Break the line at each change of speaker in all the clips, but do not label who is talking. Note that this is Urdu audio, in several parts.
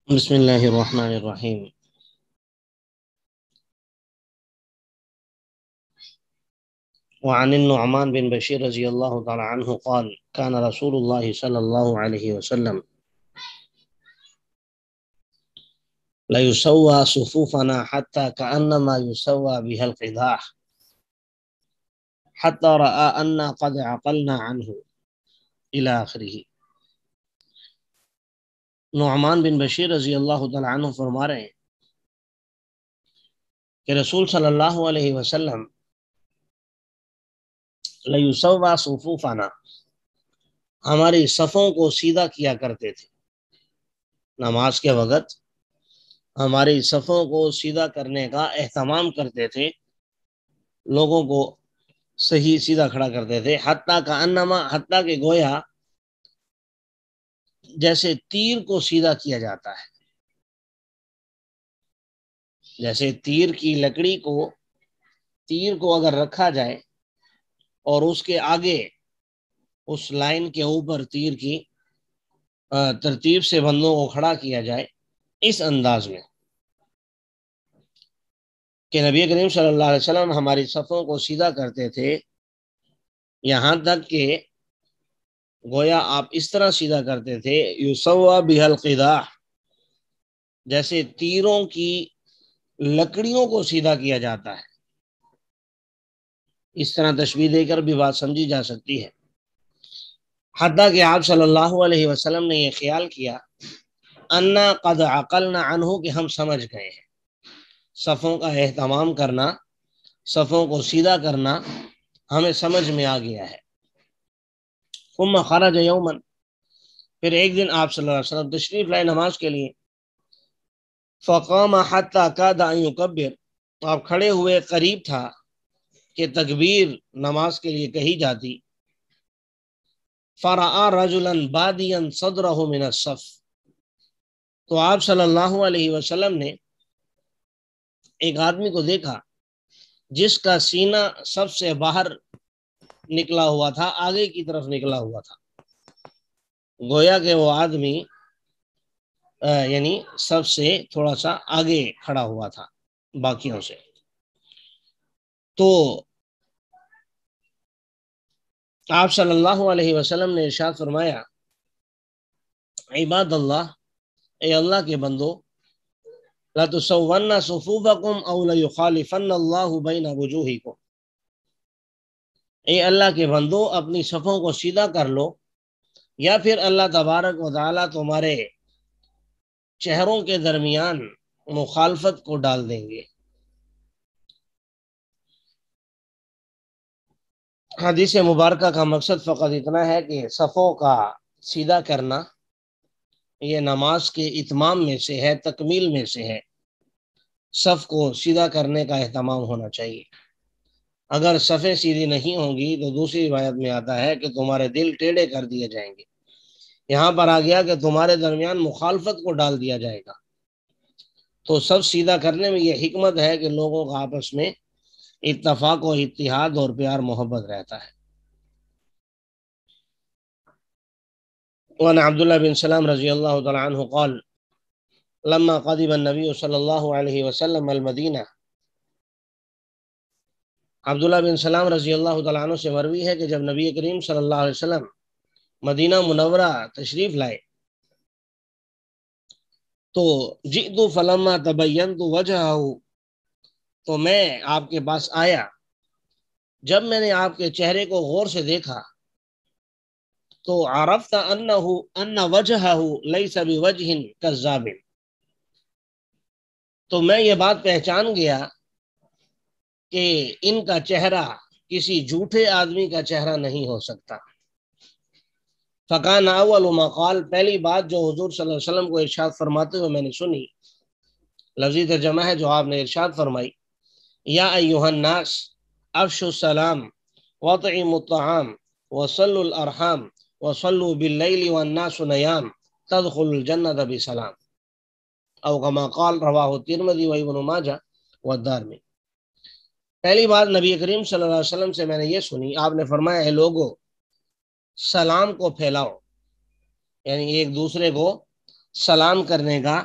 بسم الله الرحمن الرحيم. وعن النعمان بن بشير رضي الله تعالى عنه قال كان رسول الله صلى الله عليه وسلم لا يسوى صفوفنا حتى كأنما يسوى بها القداح حتى رأى أن قد عقلنا عنه إلى آخره۔ نعمان بن بشیر رضی اللہ تعالیٰ عنہ فرما رہے ہیں کہ رسول صلی اللہ علیہ وسلم لیسوا صفوفنا، ہماری صفوں کو سیدھا کیا کرتے تھے۔ نماز کے وقت ہماری صفوں کو سیدھا کرنے کا اہتمام کرتے تھے، لوگوں کو صحیح سیدھا کھڑا کرتے تھے۔ حتیٰ کہ گویا جیسے تیر کو سیدھا کیا جاتا ہے، جیسے تیر کی لکڑی کو، تیر کو اگر رکھا جائے اور اس کے آگے اس لائن کے اوپر تیر کی ترتیب سے بندوں کو کھڑا کیا جائے، اس انداز میں کہ نبی کریم صلی اللہ علیہ وسلم ہماری صفوں کو سیدھا کرتے تھے، یہاں تک کہ گویا آپ اس طرح سیدھا کرتے تھے یسوا بها القداح، جیسے تیروں کی لکڑیوں کو سیدھا کیا جاتا ہے۔ اس طرح تشبیہ دے کر بھی بات سمجھی جا سکتی ہے۔ حتیٰ کہ آپ صلی اللہ علیہ وسلم نے یہ خیال کیا انا قد عقلنا عنہ، کہ ہم سمجھ گئے ہیں، صفوں کا اہتمام کرنا، صفوں کو سیدھا کرنا ہمیں سمجھ میں آ گیا ہے۔ ثم خرج یوما، پھر ایک دن آپ صلی اللہ علیہ وسلم تشریف لائے نماز کے لیے۔ فقام حتی کاد ان یکبر، آپ کھڑے ہوئے، قریب تھا کہ تکبیر نماز کے لیے کہی جاتی۔ فرآ رجلا بادیا صدرہ من الصف، تو آپ صلی اللہ علیہ وسلم نے ایک آدمی کو دیکھا جس کا سینہ سب سے باہر نکلا ہوا تھا، آگے کی طرف نکلا ہوا تھا، گویا کہ وہ آدمی یعنی سب سے تھوڑا سا آگے کھڑا ہوا تھا باقیوں سے۔ تو آپ صلی اللہ علیہ وسلم نے ارشاد فرمایا عباد اللہ، اے اللہ کے بندو، لَتُسَوَّنَّ صُفُوفَكُمْ أَوْ لَيُخَالِفَنَّ اللَّهُ بَيْنَ وُجُوهِكُمْ، اے اللہ کے بندو اپنی صفوں کو سیدھا کر لو، یا پھر اللہ تبارک و تعالیٰ تمہارے چہروں کے درمیان مخالفت کو ڈال دیں گے۔ حدیث مبارکہ کا مقصد فقط اتنا ہے کہ صفوں کا سیدھا کرنا یہ نماز کے اتمام میں سے ہے، تکمیل میں سے ہے۔ صف کو سیدھا کرنے کا اہتمام ہونا چاہیے۔ اگر صفیں سیدھی نہیں ہوں گی تو دوسری روایت میں آتا ہے کہ تمہارے دل ٹیڑھے کر دیے جائیں گے۔ یہاں پر آ گیا کہ تمہارے درمیان مخالفت کو ڈال دیا جائے گا۔ تو صف سیدھا کرنے میں یہ حکمت ہے کہ لوگوں کا آپس میں اتفاق و اتحاد اور پیار محبت رہتا ہے۔ وعن عبداللہ بن سلام رضی اللہ تعالی عنہ قال لما قدم النبی صلی اللہ علیہ وسلم المدینہ، عبداللہ بن سلام رضی اللہ تعالیٰ عنہ سے مروی ہے کہ جب نبی کریم صلی اللہ علیہ وسلم مدینہ منورہ تشریف لائے تو جئت فلما تبینت وجہہ، تو میں آپ کے پاس آیا، جب میں نے آپ کے چہرے کو غور سے دیکھا تو عرفت ان وجہہ لیس بوجہ کذاب، تو میں یہ بات پہچان گیا کہ ان کا چہرہ کسی جھوٹے آدمی کا چہرہ نہیں ہو سکتا۔ فکان اول ما قال، پہلی بات جو حضور صلی اللہ علیہ وسلم کو ارشاد فرماتے ہوئے میں نے سنی، لفظی ترجمہ ہے جو آپ نے ارشاد فرمائی، یا ایھا الناس افشوا السلام واطعموا الطعام وصلوا الارحام وصلوا باللیل والناس نیام تدخلوا الجنۃ بسلام، او کما قال، رواہ الترمذی وابن ماجہ والدارمی۔ پہلی بات نبی کریم صلی اللہ علیہ وسلم سے میں نے یہ سنی، آپ نے فرمایا ہے لوگوں سلام کو پھیلاؤ، یعنی ایک دوسرے کو سلام کرنے کا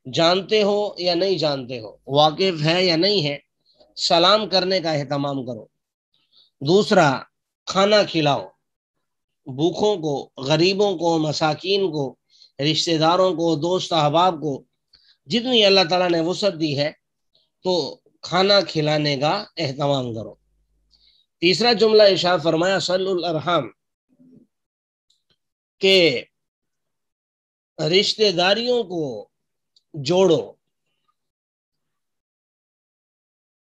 جانتے ہو یا نہیں جانتے ہو، واقف ہے یا نہیں ہے، سلام کرنے کا اہتمام کرو۔ دوسرا، کھانا کھلاؤ، بھوکھوں کو، غریبوں کو، مساکین کو، رشتہ داروں کو، دوست احباب کو، جتنی اللہ تعالیٰ نے وسعت دی ہے تو کھانا کھلانے کا اہتمام کرو۔ تیسرا جملہ ارشاد فرمایا صلو الارحام، کہ رشتہ داریوں کو جوڑو،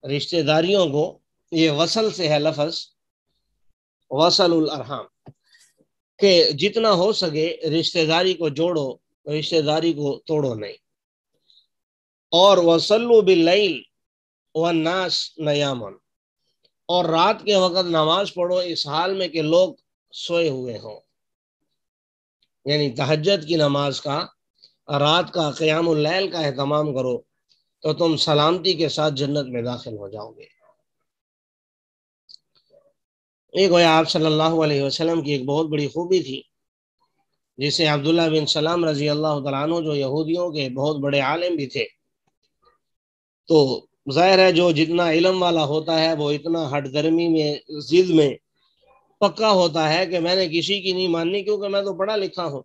رشتہ داریوں کو، یہ وصل سے ہے لفظ، وصل الارحام، کہ جتنا ہو سکے رشتہ داری کو جوڑو، رشتہ داری کو توڑو نہیں۔ اور وصلوا باللیل والناس نیام، اور رات کے وقت نماز پڑھو اس حال میں کہ لوگ سوئے ہوئے ہوں، یعنی تہجد کی نماز کا، رات کا قیام اللیل کا اہتمام کرو تو تم سلامتی کے ساتھ جنت میں داخل ہو جاؤ گے۔ یہ گویا آپ صلی اللہ علیہ وسلم کی ایک بہت بڑی خوبی تھی، جسے عبداللہ بن سلام رضی اللہ تعالیٰ عنہ جو یہودیوں کے بہت بڑے عالم بھی تھے، تو ظاہر ہے جو جتنا علم والا ہوتا ہے وہ اتنا ہٹ درمی میں، ضد میں پکا ہوتا ہے کہ میں نے کسی کی نہیں ماننی کیونکہ میں تو پڑھا لکھا ہوں۔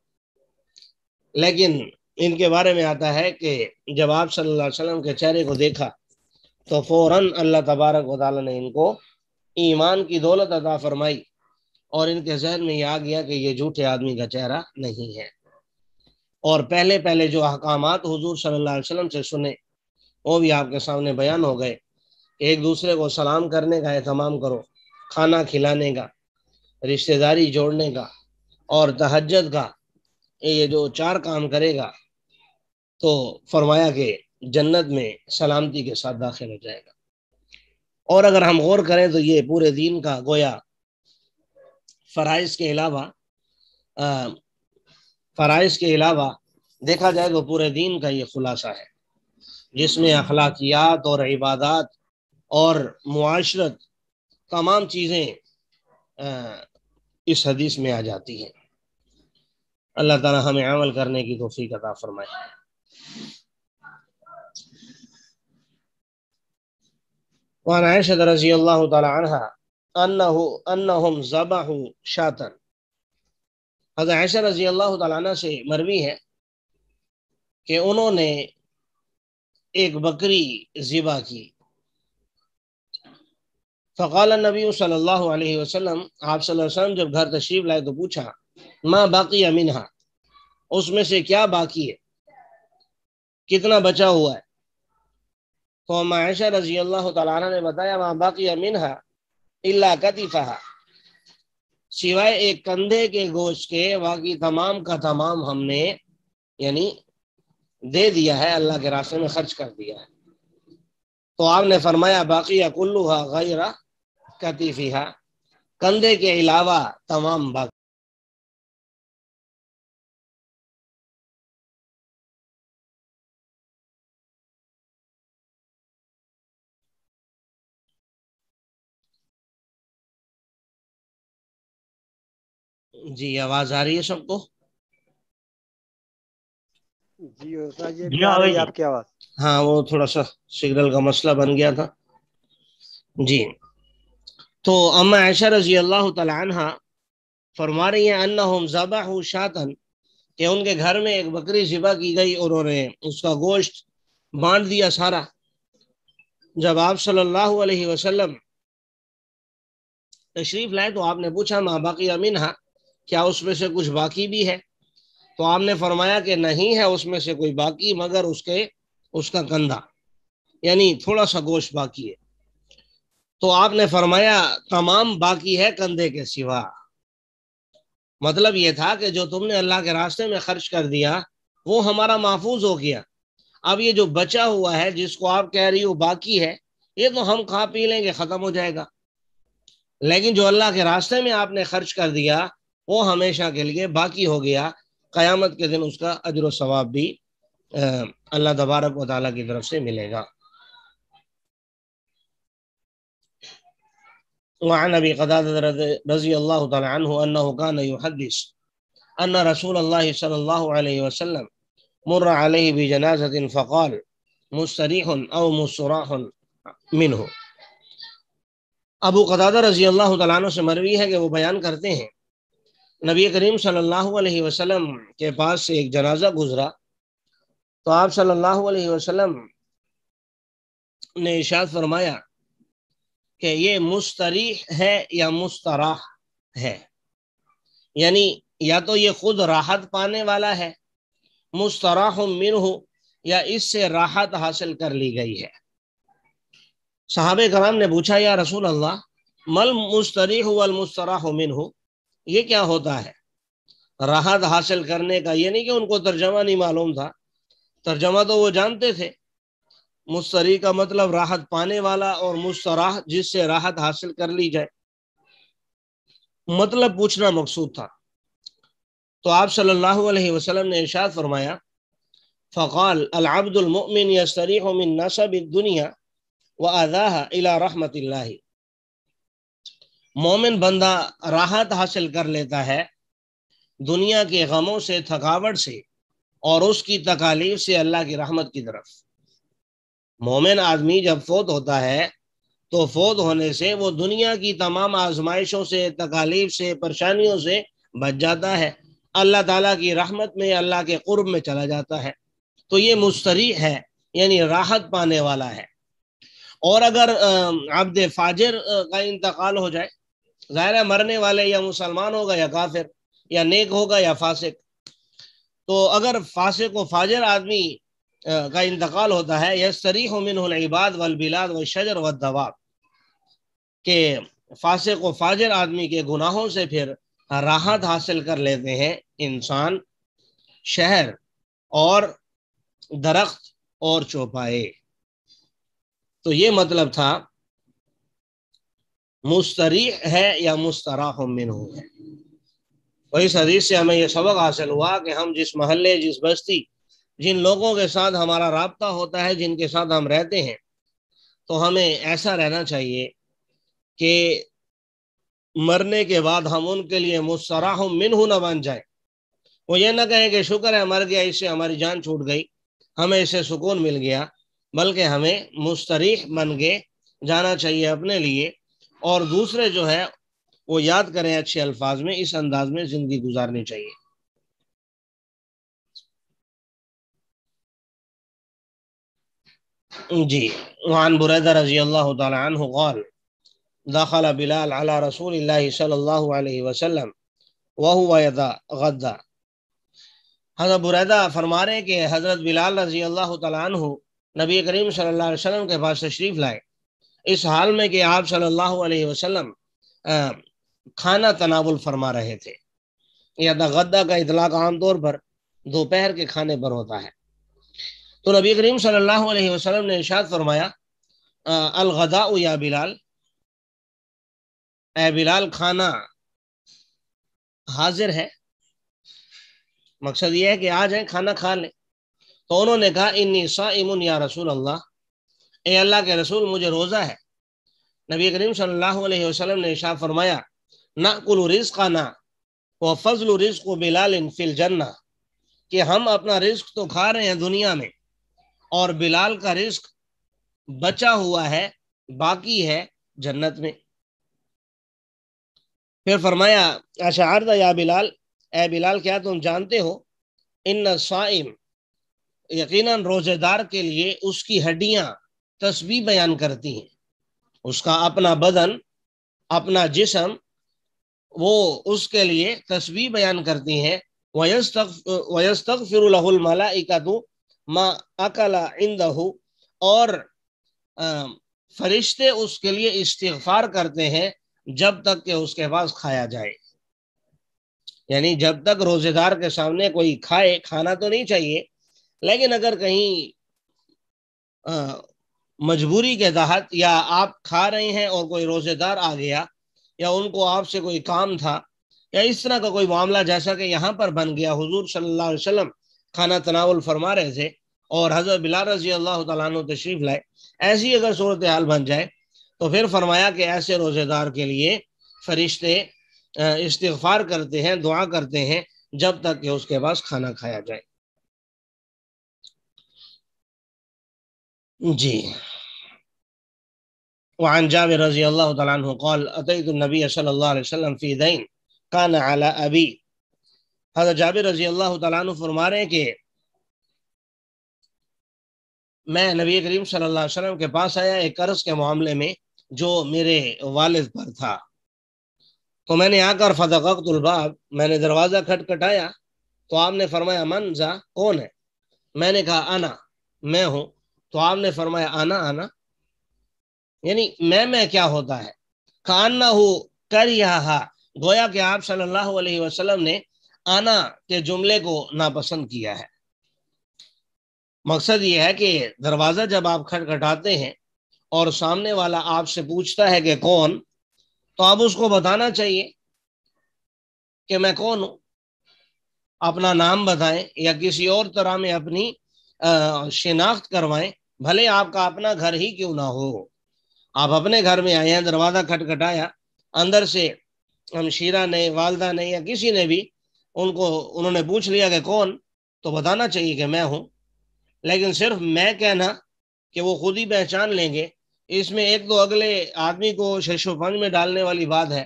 لیکن ان کے بارے میں آتا ہے کہ جب آپ صلی اللہ علیہ وسلم کے چہرے کو دیکھا تو فوراً اللہ تبارک و تعالیٰ نے ان کو ایمان کی دولت عطا فرمائی، اور ان کے ذہن میں یہ آ گیا کہ یہ جھوٹے آدمی کا چہرہ نہیں ہے۔ اور پہلے پہلے جو احکامات حضور صلی اللہ علیہ وسلم سے سنے وہ بھی آپ کے سامنے بیان ہو گئے، کہ ایک دوسرے کو سلام کرنے کا اہتمام کرو، کھانا کھلانے کا، رشتہ داری جوڑنے کا، اور تہجد کا، یہ جو 4 کام کرے گا تو فرمایا کہ جنت میں سلامتی کے ساتھ داخل ہو جائے گا۔ اور اگر ہم غور کریں تو یہ پورے دین کا گویا فرائض کے علاوہ دیکھا جائے تو پورے دین کا یہ خلاصہ ہے، جس میں اخلاقیات اور عبادات اور معاشرت تمام چیزیں اس حدیث میں آ جاتی ہیں۔ اللہ تعالی ہمیں عمل کرنے کی توفیق عطا فرمائے۔ وعن عائشہ رضی اللہ تعالی عنہ انہم ذبحوا شاۃ، حضرت عائشہ رضی اللہ تعالی عنہ سے مروی ہے کہ انہوں نے ایک بکری ذبح کی۔ فقال النبی صلی اللہ علیہ وسلم، آپ صلی اللہ علیہ وسلم جب گھر تشریف لائے تو پوچھا ما باقی منہا، اس میں سے کیا باقی ہے، کتنا بچا ہوا ہے؟ تو عائشہ رضی اللہ تعالیٰ عنہ نے بتایا ما باقی منہا الا کتفہا، سوائے ایک کندھے کے گوشت کے باقی تمام کا تمام ہم نے یعنی دے دیا ہے، اللہ کے راستے میں خرچ کر دیا ہے۔ تو آپ نے فرمایا باقی کلھا غیر کتفہا، کندھے کے علاوہ تمام باقی۔ جی آواز آ رہی ہے سب کو؟
جی استاد جی
جی
بھی آ رہی ہے آپ کی آواز۔
ہاں وہ تھوڑا سا سگنل کا مسئلہ بن گیا تھا۔ جی تو اما عائشہ رضی اللہ تعالی عنہ فرما رہی ہیں انہم ذبحوا شاۃ، کہ ان کے گھر میں ایک بکری ذبح کی گئی اور انہوں نے اس کا گوشت بانٹ دیا سارا۔ جب آپ صلی اللہ علیہ وسلم تشریف لائے تو آپ نے پوچھا ما بقی منہا، کیا اس میں سے کچھ باقی بھی ہے؟ تو آپ نے فرمایا کہ نہیں ہے اس میں سے کوئی باقی مگر اس کا کندھا، یعنی تھوڑا سا گوشت باقی ہے۔ تو آپ نے فرمایا تمام باقی ہے کندھے کے سوا، مطلب یہ تھا کہ جو تم نے اللہ کے راستے میں خرچ کر دیا وہ ہمارا محفوظ ہو گیا، اب یہ جو بچا ہوا ہے جس کو آپ کہہ رہی ہو باقی ہے یہ تو ہم کھا پی لیں گے، ختم ہو جائے گا، لیکن جو اللہ کے راستے میں آپ نے خرچ کر دیا وہ ہمیشہ کے لیے باقی ہو گیا، قیامت کے دن اس کا اجر و ثواب بھی اللہ تبارک و تعالیٰ کی طرف سے ملے گا۔ وعن ابی قتادہ رضی اللہ تعالی عنہ انہ کان یحدث ان رسول اللہ صلی اللہ علیہ وسلم مر علیہ بجنازۃ فقال مستریح او مستراح منہ۔ ابو قتادہ رضی اللہ تعالیٰ عنہ سے مروی ہے کہ وہ بیان کرتے ہیں نبی کریم صلی اللہ علیہ وسلم کے پاس سے ایک جنازہ گزرا تو آپ صلی اللہ علیہ وسلم نے ارشاد فرمایا کہ یہ مستریح ہے یا مستراح ہے، یعنی یا تو یہ خود راحت پانے والا ہے، مستراح منہ، یا اس سے راحت حاصل کر لی گئی ہے۔ صحابہ کرام نے پوچھا یا رسول اللہ مل مستریح والمستراح منہ، یہ کیا ہوتا ہے؟ راحت حاصل کرنے کا، یہ نہیں کہ ان کو ترجمہ نہیں معلوم تھا، ترجمہ تو وہ جانتے تھے۔ مستریح کا مطلب راحت پانے والا، اور مستراح جس سے راحت حاصل کر لی جائے، مطلب پوچھنا مقصود تھا۔ تو آپ صلی اللہ علیہ وسلم نے ارشاد فرمایا فقال العبد المؤمن يستريح من نصب الدنيا وأذاها إلى رحمة اللہ، مومن بندہ راحت حاصل کر لیتا ہے دنیا کے غموں سے، تھکاوٹ سے، اور اس کی تکالیف سے اللہ کی رحمت کی طرف۔ مومن آدمی جب فوت ہوتا ہے تو فوت ہونے سے وہ دنیا کی تمام آزمائشوں سے، تکالیف سے، پریشانیوں سے بچ جاتا ہے، اللہ تعالیٰ کی رحمت میں، اللہ کے قرب میں چلا جاتا ہے۔ تو یہ مستریح ہے، یعنی راحت پانے والا ہے۔ اور اگر عبد فاجر کا انتقال ہو جائے، ظاہر ہے مرنے والے یا مسلمان ہوگا یا کافر، یا نیک ہوگا یا فاسق، تو اگر فاسق و فاجر آدمی کا انتقال ہوتا ہے، یستریح منہ العباد والبلاد والشجر والدواب، کہ فاسق و فاجر آدمی کے گناہوں سے پھر راحت حاصل کر لیتے ہیں انسان، شہر اور درخت اور چوپائے۔ تو یہ مطلب تھا مستریح ہے یا مستراح منہ ہے۔ اور اس حدیث سے ہمیں یہ سبق حاصل ہوا کہ ہم جس محلے، جس بستی، جن لوگوں کے ساتھ ہمارا رابطہ ہوتا ہے، جن کے ساتھ ہم رہتے ہیں، تو ہمیں ایسا رہنا چاہیے کہ مرنے کے بعد ہم ان کے لیے مستراح منہ نہ بن جائیں۔ وہ یہ نہ کہیں کہ شکر ہے مر گیا، اس سے ہماری جان چھوٹ گئی، ہمیں اس سے سکون مل گیا، بلکہ ہمیں مستریح بن کے جانا چاہیے اپنے لیے، اور دوسرے جو ہے وہ یاد کریں اچھے الفاظ میں، اس انداز میں زندگی گزارنی چاہیے۔ جی، وعن بریدہ رضی اللہ تعالی عنہ قال دخل بلال على رسول اللہ صلی اللہ علیہ وسلم وهو يتغدى۔ حضرت بریدہ فرما رہے ہیں کہ حضرت بلال رضی اللہ تعالی عنہ نبی کریم صلی اللہ علیہ وسلم کے پاس تشریف لائے، اس حال میں کہ آپ صلی اللہ علیہ وسلم کھانا تناول فرما رہے تھے۔ یتغدی کا اطلاق عام طور پر دوپہر کے کھانے پر ہوتا ہے۔ تو نبی کریم صلی اللہ علیہ وسلم نے ارشاد فرمایا الغداء یا بلال، اے بلال کھانا حاضر ہے، مقصد یہ ہے کہ آ جائیں کھانا کھا لیں۔ تو انہوں نے کہا انی صائم یا رسول اللہ، اے اللہ کے رسول مجھے روزہ ہے۔ نبی کریم صلی اللہ علیہ وسلم نے ارشاد فرمایا نأکل رزقنا وفضل رزق بلال فی الجنہ، کہ ہم اپنا رزق تو کھا رہے ہیں دنیا میں، اور بلال کا رزق بچا ہوا ہے، باقی ہے جنت میں۔ پھر فرمایا اشعرت یا بلال، اے بلال کیا تم جانتے ہو ان الصائم، یقیناً روزے دار کے لیے اس کی ہڈیاں تسبیح بیان کرتی ہیں، اس کا اپنا بدن، اپنا جسم، وہ اس کے لیے تسبیح بیان کرتی ہیں۔ وَيَسْتَغْفِرُ لَهُ الْمَلَائِكَةُ مَا أَكَلَ عِنْدَهُ، اور فرشتے اس کے لیے استغفار کرتے ہیں جب تک کہ اس کے پاس کھایا جائے، یعنی جب تک روزے دار کے سامنے کوئی کھائے، کھانا تو نہیں چاہیے، لیکن اگر کہیں مجبوری کے تحت، یا آپ کھا رہے ہیں اور کوئی روزے دار آ گیا، یا ان کو آپ سے کوئی کام تھا، یا اس طرح کا کوئی معاملہ جیسا کہ یہاں پر بن گیا، حضور صلی اللہ علیہ وسلم کھانا تناول فرما رہے تھے اور حضرت بلال رضی اللہ تعالیٰ عنہ تشریف لائے، ایسی اگر صورتحال بن جائے تو پھر فرمایا کہ ایسے روزے دار کے لیے فرشتے استغفار کرتے ہیں، دعا کرتے ہیں جب تک کہ اس کے پاس کھانا کھایا جائے۔ جی وعن جابر رضی اللہ تعالیٰ عنہ قال اتیت النبی صلی اللہ علیہ وسلم فی دین کان علی ابی. حضرت جابر رضی اللہ تعالیٰ عنہ فرما رہے ہیں کہ میں نبی کریم صلی اللہ علیہ وسلم کے پاس آیا ایک قرض کے معاملے میں جو میرے والد پر تھا. تو میں نے آ کر فدققت الباب، میں نے دروازہ کھٹکھٹایا تو آپ نے فرمایا من ذا، کون ہے؟ میں نے کہا انا، میں ہوں. تو آپ نے فرمایا انا یعنی میں کیا ہوتا ہے؟ کانہ کریہا، گویا کہ آپ صلی اللہ علیہ وسلم نے آنا کے جملے کو ناپسند کیا ہے. مقصد یہ ہے کہ دروازہ جب آپ کھٹکھٹاتے ہیں اور سامنے والا آپ سے پوچھتا ہے کہ کون، تو آپ اس کو بتانا چاہیے کہ میں کون ہوں، اپنا نام بتائیں یا کسی اور طرح میں اپنی شناخت کروائیں، بھلے آپ کا اپنا گھر ہی کیوں نہ ہو. آپ اپنے گھر میں آئے ہیں، دروازہ کھٹکھٹایا، اندر سے ہمشیرہ نے، والدہ نے یا کسی نے بھی انہوں نے پوچھ لیا کہ کون، تو بتانا چاہیے کہ میں ہوں. لیکن صرف میں کہنا کہ وہ خود ہی پہچان لیں گے، اس میں ایک تو اگلے آدمی کو شش و پنج میں ڈالنے والی بات ہے.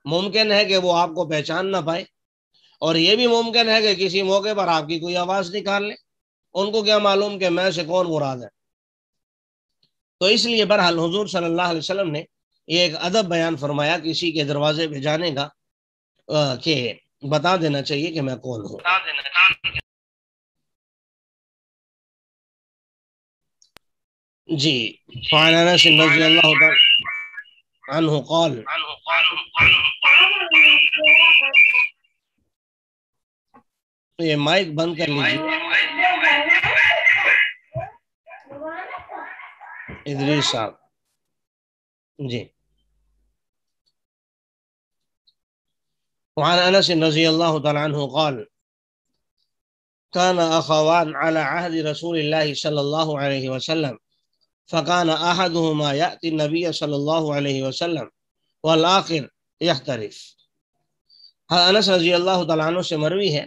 ممکن ہے کہ وہ آپ کو پہچان نہ پائے، اور یہ بھی ممکن ہے کہ کسی موقع پر آپ کی کوئی آواز نکال لے. ان کو کیا معلوم کہ میں سے کون مراد ہے. تو اس لیے بہرحال حضور صلی اللہ علیہ وسلم نے یہ ایک ادب بیان فرمایا کسی کے دروازے پہ جانے کا، کہ بتا دینا چاہیے کہ میں کون ہوں. جی فعن انس رضی اللہ تعالی عنہ قال، یہ مائک بند کر لیجیے ادریس صاحب. جی وعن انس رضی اللہ تعالی عنہ قال كان اخوان على عهد رسول الله صلى الله عليه وسلم فكان احدهما ياتي النبي صلى الله عليه وسلم والآخر يحترف. انس رضی اللہ تعالیٰ عنہ سے مروی ہے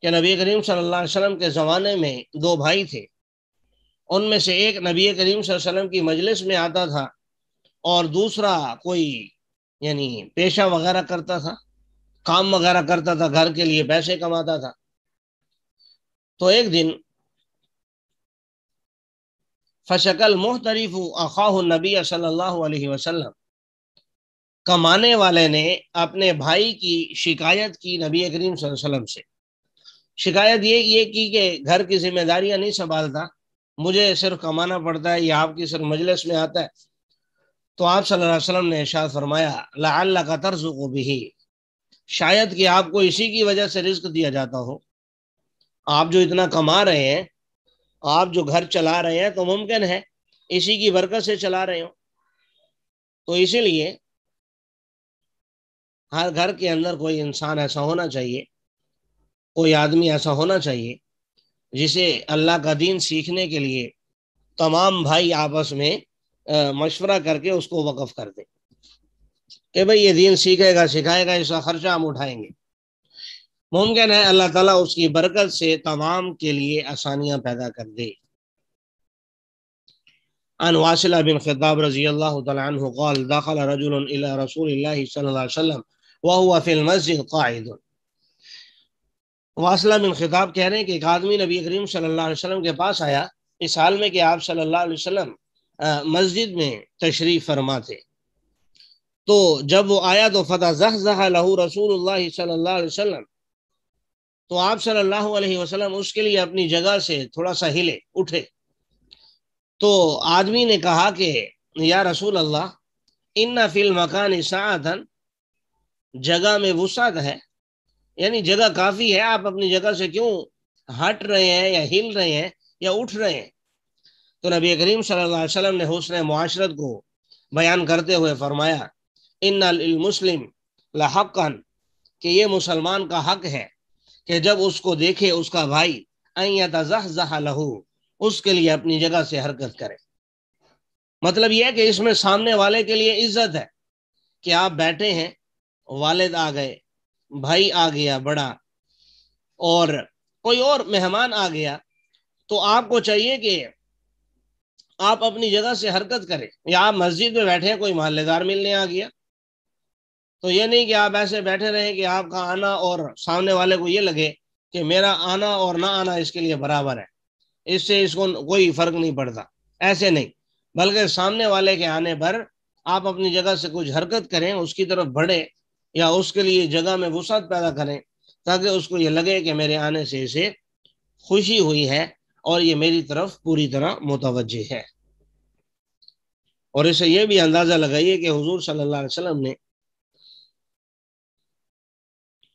کہ نبی کریم صلی اللہ علیہ وسلم کے زمانے میں دو بھائی تھے. ان میں سے ایک نبی کریم صلی اللہ علیہ وسلم کی مجلس میں آتا تھا اور دوسرا کوئی یعنی پیشہ وغیرہ کرتا تھا، کام وغیرہ کرتا تھا، گھر کے لیے پیسے کماتا تھا. تو ایک دن فشکل محترف اخاہ النبی صلی اللہ علیہ وسلم، کمانے والے نے اپنے بھائی کی شکایت کی نبی کریم صلی اللہ علیہ وسلم سے. شکایت یہ کی کہ گھر کی ذمہ داریاں نہیں سنبھالتا، مجھے صرف کمانا پڑتا ہے، یہ آپ کی صرف مجلس میں آتا ہے. تو آپ صلی اللہ علیہ وسلم نے ارشاد فرمایا لعلک ترزق بہ، شاید کہ آپ کو اسی کی وجہ سے رزق دیا جاتا ہو. آپ جو اتنا کما رہے ہیں، آپ جو گھر چلا رہے ہیں، تو ممکن ہے اسی کی برکت سے چلا رہے ہوں. تو اسی لیے ہر گھر کے اندر کوئی انسان ایسا ہونا چاہیے، کوئی آدمی ایسا ہونا چاہیے جسے اللہ کا دین سیکھنے کے لیے تمام بھائی آپس میں مشورہ کر کے اس کو وقف کر دیں کہ بھئی یہ دین سیکھے گا، سکھائے گا، اس کا خرچہ ہم اٹھائیں گے. ممکن ہے اللہ تعالیٰ اس کی برکت سے تمام کے لیے آسانیاں پیدا کر دے. عن واصلہ بن خطاب رضی اللہ تعالی عنہ قال دخل رجل الى رسول اللہ صلی اللہ علیہ وسلم وهو في المسجد قاعد. واصلہ بن خطاب کہہ رہے ہیں کہ ایک آدمی نبی کریم صلی اللہ علیہ وسلم کے پاس آیا اس حال میں کہ آپ صلی اللہ علیہ وسلم مسجد میں تشریف فرما تھے. تو جب وہ آیا تو فتزحزح له رسول اللہ صلی اللہ علیہ وسلم، تو آپ صلی اللہ علیہ وسلم اس کے لیے اپنی جگہ سے تھوڑا سا ہلے، اٹھے. تو آدمی نے کہا کہ یا رسول اللہ ان فی المکان سعۃ، جگہ میں وسعت ہے، یعنی جگہ کافی ہے، آپ اپنی جگہ سے کیوں ہٹ رہے ہیں یا ہل رہے ہیں یا اٹھ رہے ہیں؟ تو نبی کریم صلی اللہ علیہ وسلم نے حسن معاشرت کو بیان کرتے ہوئے فرمایا ان للمسلم لحقا، کہ یہ مسلمان کا حق ہے کہ جب اس کو دیکھے اس کا بھائی ان یتزحزح له، اس کے لیے اپنی جگہ سے حرکت کرے. مطلب یہ ہے کہ اس میں سامنے والے کے لیے عزت ہے کہ آپ بیٹھے ہیں، والد آ گئے، بھائی آ گیا بڑا، اور کوئی اور مہمان آ گیا، تو آپ کو چاہیے کہ آپ اپنی جگہ سے حرکت کریں. یا آپ مسجد میں بیٹھے ہیں، کوئی محلے دار ملنے آ گیا، تو یہ نہیں کہ آپ ایسے بیٹھے رہیں کہ آپ کا آنا اور سامنے والے کو یہ لگے کہ میرا آنا اور نہ آنا اس کے لیے برابر ہے، اس سے اس کو کوئی فرق نہیں پڑتا. ایسے نہیں، بلکہ سامنے والے کے آنے پر آپ اپنی جگہ سے کچھ حرکت کریں، اس کی طرف بڑھیں، یا اس کے لیے جگہ میں وسعت پیدا کریں، تاکہ اس کو یہ لگے کہ میرے آنے سے اسے خوشی ہوئی ہے اور یہ میری طرف پوری طرح متوجہ ہے. اور اسے یہ بھی اندازہ لگائیے کہ حضور صلی اللہ علیہ وسلم نے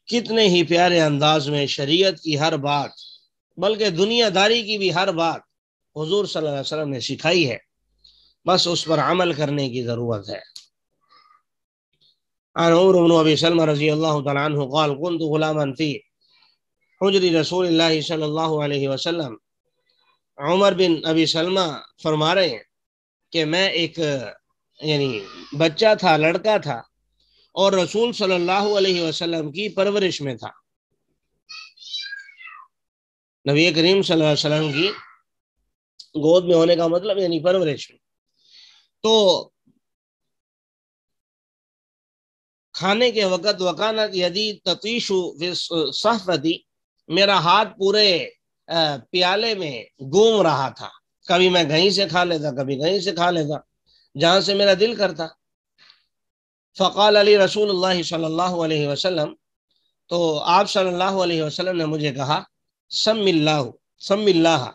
کتنے ہی پیارے انداز میں شریعت کی ہر بات، بلکہ دنیا داری کی بھی ہر بات حضور صلی اللہ علیہ وسلم نے سکھائی ہے، بس اس پر عمل کرنے کی ضرورت ہے. عن عمر بن ابی سلمہ رضی اللہ تعالی عنہ قال كنت غلاما في حجر رسول اللہ صلی اللہ علیہ وسلم. عمر بن ابی سلمہ فرما رہے ہیں کہ میں ایک یعنی بچہ تھا، لڑکا تھا، اور رسول صلی اللہ علیہ وسلم کی پرورش میں تھا. نبی کریم صلی اللہ علیہ وسلم کی گود میں ہونے کا مطلب یعنی پرورش میں. تو کھانے کے وقت وکانت یدی تطیش فی الصحفۃ، میرا ہاتھ پورے پیالے میں گھوم رہا تھا. کبھی میں کہیں سے کھا لیتا، کبھی کہیں سے کھا لیتا، جہاں سے میرا دل کرتا. فقال علی رسول اللہ صلی اللہ علیہ وسلم، تو آپ صلی اللہ علیہ وسلم نے مجھے کہا سم اللہ، سم اللہ،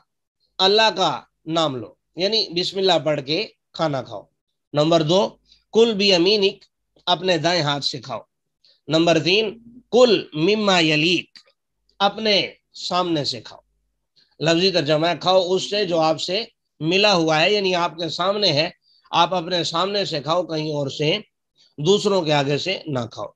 اللہ کا نام لو، یعنی بسم اللہ پڑھ کے کھانا کھاؤ. نمبر 2، کل بھی امینک، اپنے دائیں ہاتھ سے کھاؤ. نمبر 3، کل مما یلیک، اپنے سامنے سے کھاؤ. لفظی ترجمہ ہے کھاؤ اس سے جو آپ سے ملا ہوا ہے، یعنی آپ کے سامنے ہے، آپ اپنے سامنے سے کھاؤ، کہیں اور سے دوسروں کے آگے سے نہ کھاؤ.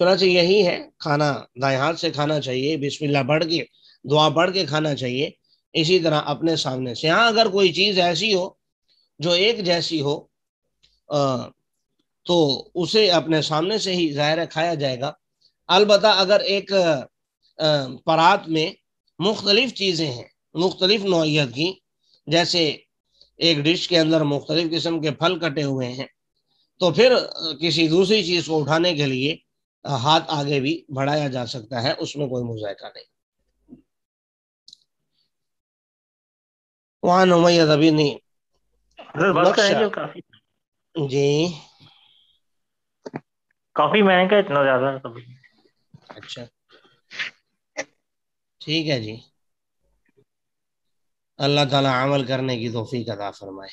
چنانچہ یہی ہے، کھانا دائیں ہاتھ سے کھانا چاہیے، بسم اللہ پڑھ کے دعا پڑھ کے کھانا چاہیے. اسی طرح اپنے سامنے سے. ہاں اگر کوئی چیز ایسی ہو جو ایک جیسی ہو تو اسے اپنے سامنے سے ہی ظاہر کھایا جائے گا. البتہ اگر ایک پرات میں مختلف چیزیں ہیں، مختلف نوعیت کی، جیسے ایک ڈش کے اندر مختلف قسم کے پھل کٹے ہوئے ہیں، تو پھر کسی دوسری چیز کو اٹھانے کے لیے ہاتھ آگے بھی بڑھایا جا سکتا ہے، اس میں کوئی مذائقہ نہیں. وہاں امیہ ابھی نہیں
بس کریں
نقشہ.
گے کافی.
جی
کافی مہنگا اتنا زیادہ کبھی.
اچھا ٹھیک ہے جی. اللہ تعالی عمل کرنے کی توفیق عطا فرمائے.